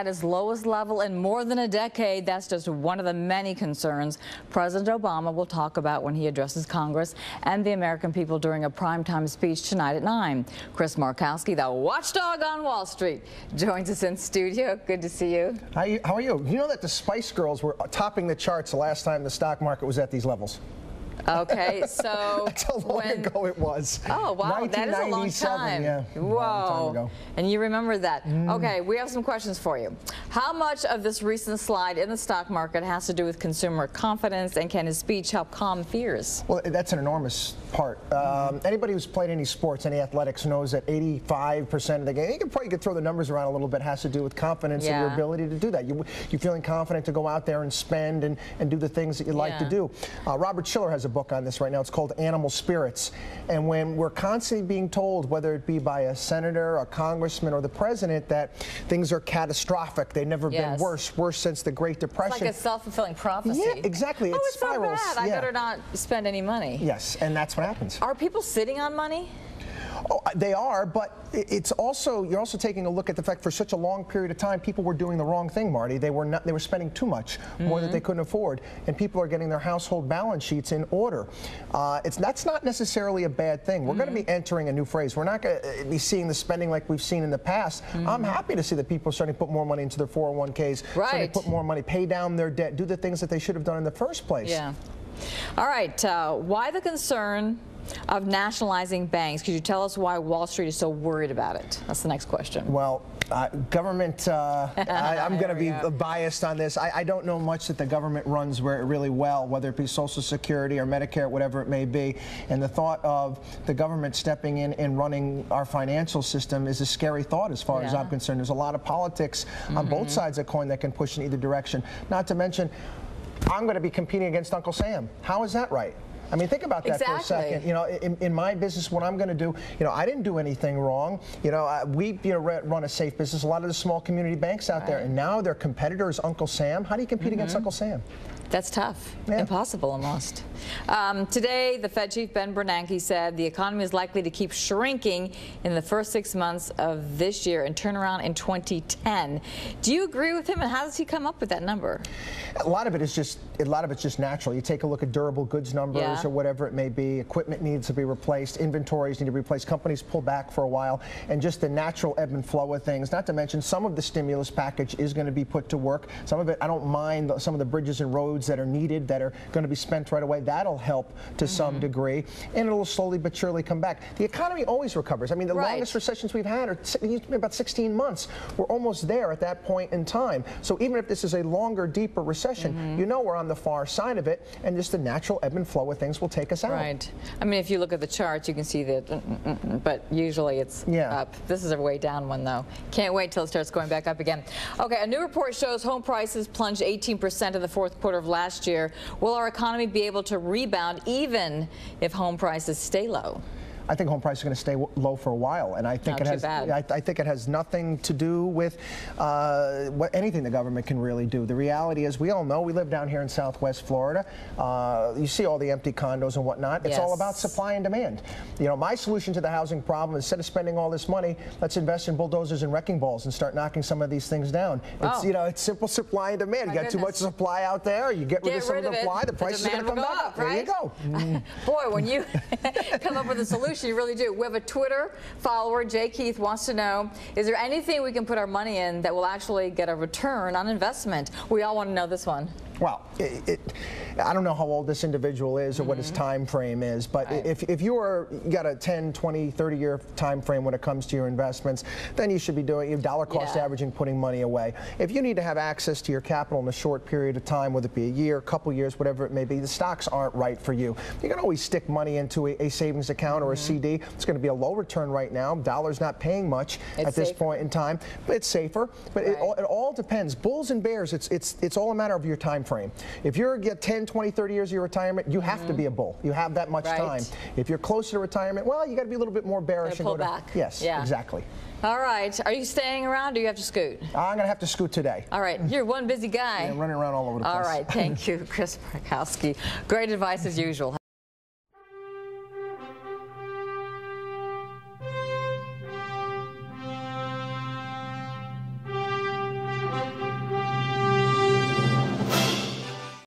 its lowest level in more than a decade. That's just one of the many concerns President Obama will talk about when he addresses Congress and the American people during a primetime speech tonight at 9. Chris Markowski, the watchdog on Wall Street, joins us in studio. Good to see you. How are you? You know that the Spice Girls were topping the charts the last time the stock market was at these levels. Okay, so that's how long ago it was. Oh, wow, that is a long time. Yeah, whoa. Long time ago. And you remember that. Okay, we have some questions for you. How much of this recent slide in the stock market has to do with consumer confidence, and can his speech help calm fears? Well, that's an enormous part. Anybody who's played any sports, any athletics, knows that 85% of the game, you can probably throw the numbers around a little bit, has to do with confidence and your ability to do that. You're feeling confident to go out there and spend and do the things that you like to do. Robert Schiller has a book on this right now. It's called Animal Spirits. And when we're constantly being told, whether it be by a senator, a congressman, or the president, that things are catastrophic, they've never been worse since the Great Depression. It's like a self-fulfilling prophecy. Yeah, exactly. Oh, it's so bad. I better not spend any money. Yes, and that's what happens. Are people sitting on money? Oh, they are, but it's also, you're also taking a look at the fact for such a long period of time, people were doing the wrong thing, Marty. They were spending too much, more than they couldn't afford, and people are getting their household balance sheets in order. That's not necessarily a bad thing. We're going to be entering a new phase. We're not going to be seeing the spending like we've seen in the past. I'm happy to see that people are starting to put more money into their 401ks, starting to put more money, pay down their debt, do the things that they should have done in the first place. Yeah. All right. Why the concern of nationalizing banks? Could you tell us why Wall Street is so worried about it? That's the next question. Well, government, I'm going to be biased on this. I don't know much that the government runs really well, whether it be Social Security or Medicare, whatever it may be. And the thought of the government stepping in and running our financial system is a scary thought as far as I'm concerned. There's a lot of politics on both sides of the coin that can push in either direction. Not to mention, I'm going to be competing against Uncle Sam. How is that right? I mean, think about that for a second. You know, in my business, what I'm going to do, I didn't do anything wrong. We run a safe business. A lot of the small community banks out there, and now their competitor is Uncle Sam. How do you compete against Uncle Sam? That's tough. Impossible almost. Today, the Fed chief Ben Bernanke said the economy is likely to keep shrinking in the first 6 months of this year and turn around in 2010. Do you agree with him, and how does he come up with that number? A lot of it is just natural. You take a look at durable goods numbers or whatever it may be. Equipment needs to be replaced. Inventories need to be replaced. Companies pull back for a while, and just the natural ebb and flow of things. Not to mention, some of the stimulus package is going to be put to work. Some of it, I don't mind some of the bridges and roads that are needed, that are going to be spent right away. That'll help to some degree, and it'll slowly but surely come back. The economy always recovers. I mean, the longest recessions we've had are about 16 months. We're almost there at that point in time. So even if this is a longer, deeper recession, we're on the far side of it, and just the natural ebb and flow of things will take us out. Right. I mean, if you look at the charts, you can see that, but usually it's up. This is a way down one, though. Can't wait till it starts going back up again. Okay, a new report shows home prices plunged 18% in the fourth quarter of last year. Will our economy be able to rebound even if home prices stay low? I think home prices are going to stay low for a while, and I think I think it has nothing to do with anything the government can really do. The reality is, we all know, we live down here in Southwest Florida. You see all the empty condos and whatnot. It's all about supply and demand. My solution to the housing problem, instead of spending all this money, let's invest in bulldozers and wrecking balls and start knocking some of these things down. It's it's simple supply and demand. You got too much supply out there, you get rid of some of the supply, the prices are going to come back up. There you go. Boy, when you come up with a solution, you really do. We have a Twitter follower, Jay Keith, wants to know, is there anything we can put our money in that will actually get a return on investment? We all want to know this one. Well, I don't know how old this individual is or what his time frame is, but if you got a 10, 20, 30-year time frame when it comes to your investments, then you should be doing dollar cost averaging, putting money away. If you need to have access to your capital in a short period of time, whether it be a year, a couple years, whatever it may be, the stocks aren't right for you. You can always stick money into a savings account or a CD. It's going to be a low return right now. Dollar's not paying much at this point in time, but it's safer. But it all depends. Bulls and bears, it's all a matter of your time frame. If you're 10, 20, 30 years of your retirement, you have to be a bull. You have that much time. If you're closer to retirement, well, you got to be a little bit more bearish and pull back. Yes, exactly. All right. Are you staying around, or do you have to scoot? I'm going to have to scoot today. All right. You're one busy guy. Yeah, I'm running around all over the place. All right. Thank you, Chris Markowski. Great advice as usual.